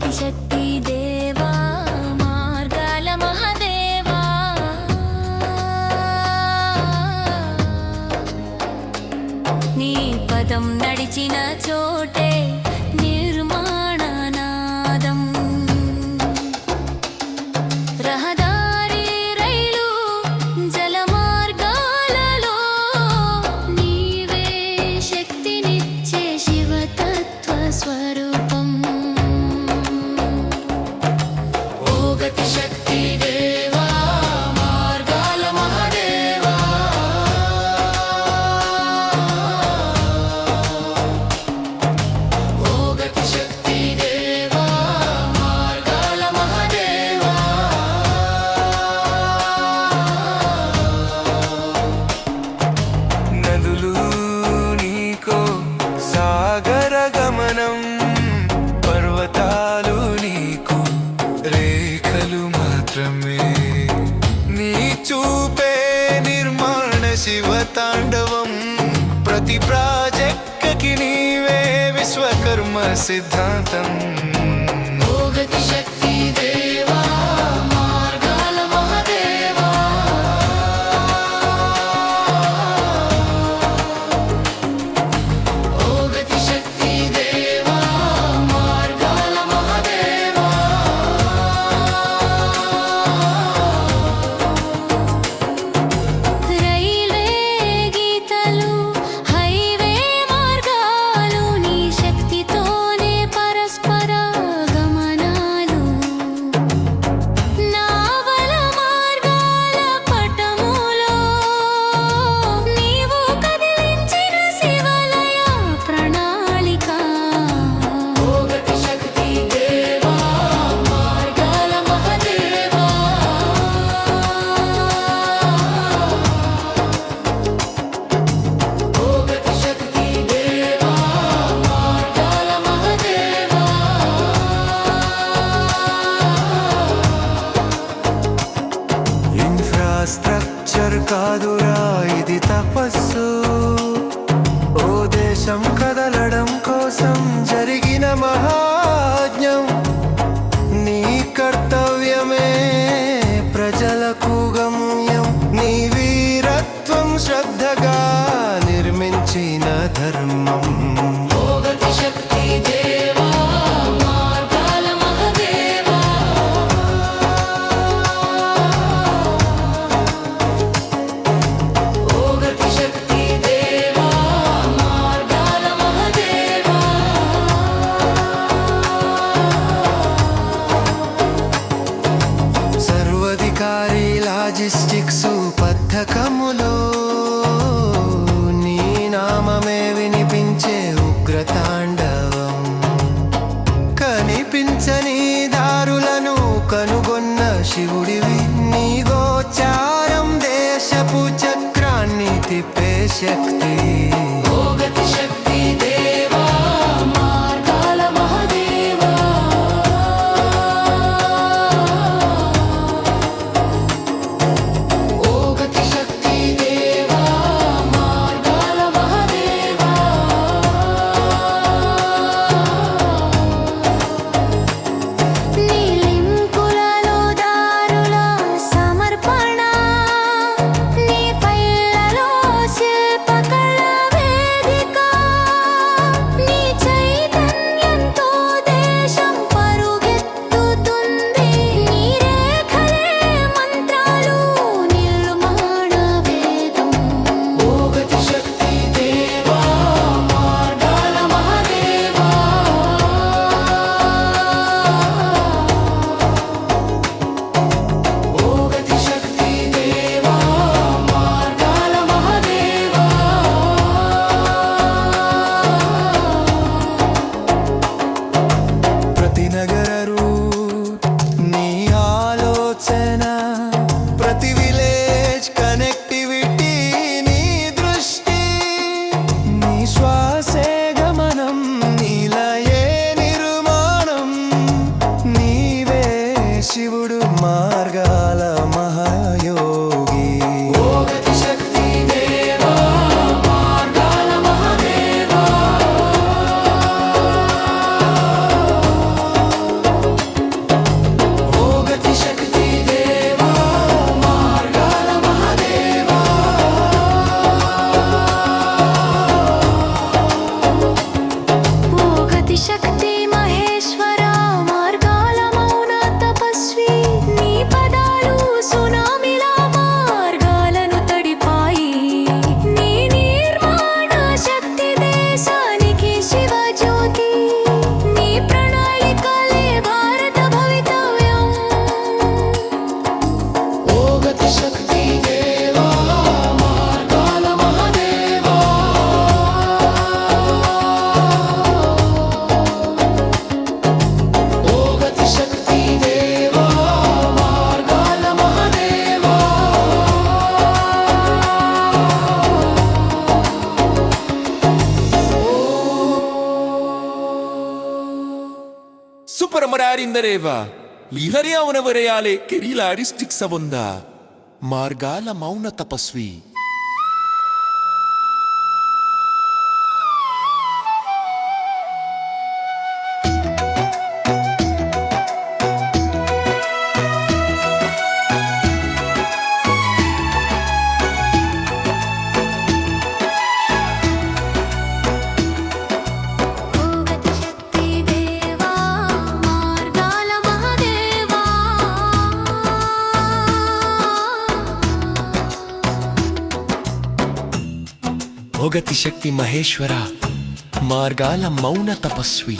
గతి శక్తి దేవా మార్గాల మహదేవా నీ పదం నడిచిన చోటే నిర్మాణనాదం రహదారి రైలు జల మార్గాలలో నీవే శక్తినిచ్చే శివతత్వ స్వరూపం ఓ గతి శక్తి దేవా మార్గాల మహదేవా ఓ గతి శక్తి దేవా మార్గాల మహదేవా నదులు నీకో సాగర గమనం పర్వతాలు నీకు రేఖలు మాత్రమే నీ చూపే నిర్మాణ శివ తాండవం ప్రతి ప్రాజెక్ట్కి నీవే విశ్వకర్మ సిద్ధాంతం ఓ గతి శక్తి దేవా మార్గాల మహదేవా ఓ గతి శక్తి దేవా మార్గాల మహదేవా రైల్వే గీతలు హైవే మార్గాలు నీ శక్తితోనే పరస్పర గమనాలు నావల మార్గాల పటములో నీవు కదిలించిన శివాలయ ప్రణాళిక ఓ గతి శక్తి దేవా మార్గాల మహదేవా ఓ గతి శక్తి దేవా మార్గాల మహదేవా ఇన్ఫ్రాస్ట్రక్చర్ కాదురా ఇది తపస్సు ఓ దేశం కదలడం కోసం జరిగిన మహాజ్ఞం నీ కర్తవ్యమే ప్రజలకు గమ్యం నీ వీరత్వం శ్రద్ధగా నిర్మించిన ధర్మం ఓ గతి శక్తి దేవా మార్గాల మహదేవా ఓ గతి శక్తి దేవా మార్గాల మహదేవా సర్వధికారి లాజిస్టిక్స్ పథకములో నీ నామమే వినిపించే ఉగ్రతాండవం కనిపించని దారులను కనుగొన్న శివుడివి నీ గోచారం దేశపు చక్రాన్ని తిప్పే శక్తి ఓ గతి శక్తి దేవా మార్గాల మహదేవా ఓ గతి శక్తి దేవా మార్గాల మహదేవా నీలింపులలో దారుల సమర్పణ నీ పైలలో శిల్పకళ Supermararindreva, ಲಿಹರಿಯವನವರೆಯಾಲೆ ಕೆರಿಲಾರಿಸ್ಟಿಕ್ ಸವೊಂದ ಮಾರ್ಗಾಲ ಮೌನ ತಪಸ್ವಿ భోగతి శక్తి దేవా మార్గాల మహాదేవా ಭೋಗತಿ ಶಕ್ತಿ ಮಹೇಶ್ವರ ಮಾರ್ಗಾಲ ಮೌನ ತಪಸ್ವಿ